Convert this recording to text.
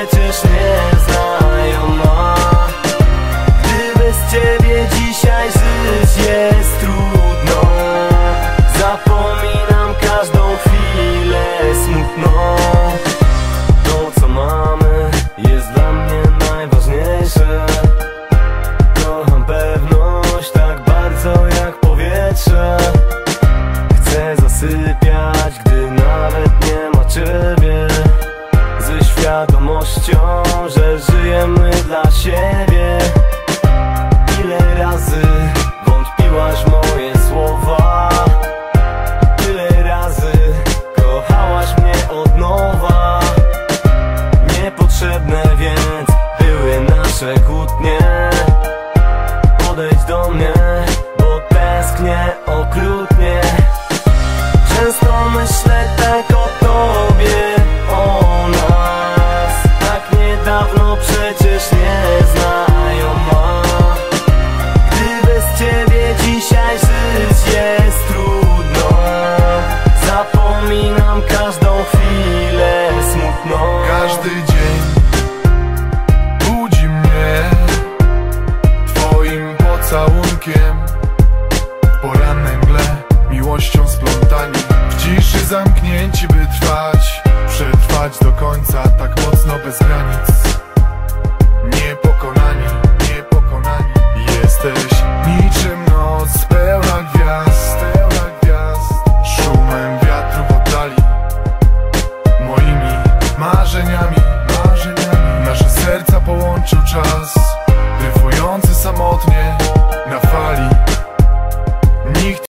przecież nieznajoma. Gdy bez ciebie dzisiaj żyć jest trudno, zapominam każdą chwilę smutną. To co mamy jest dla mnie najważniejsze. Kocham pewność tak bardzo jak powietrze. Chcę zasypiać, gdy nawet nie ma ciebie, ze świadomością, że żyjemy dla siebie. Ile razy wątpiłaś w moje słowa, tyle razy kochałaś mnie od nowa. Niepotrzebne więc były nasze kłótnie. Podejdź do mnie, bo tęsknię okrutnie. Często myślę tak o tobie, o nas, tak niedawno przecież nieznajoma. Gdy bez ciebie dzisiaj żyć jest trudno, zapominam każdą chwilę smutną. Każdy dzień budzi mnie twoim pocałunkiem, w porannej mgle miłością splątani, w ciszy zamknięci, by trwać, przetrwać do końca, tak mocno bez granic. Niepokonani, niepokonani. Jesteś niczym noc pełna gwiazd, szumem wiatru w oddali, moimi marzeniami. Nasze serca połączył czas, dryfujący samotnie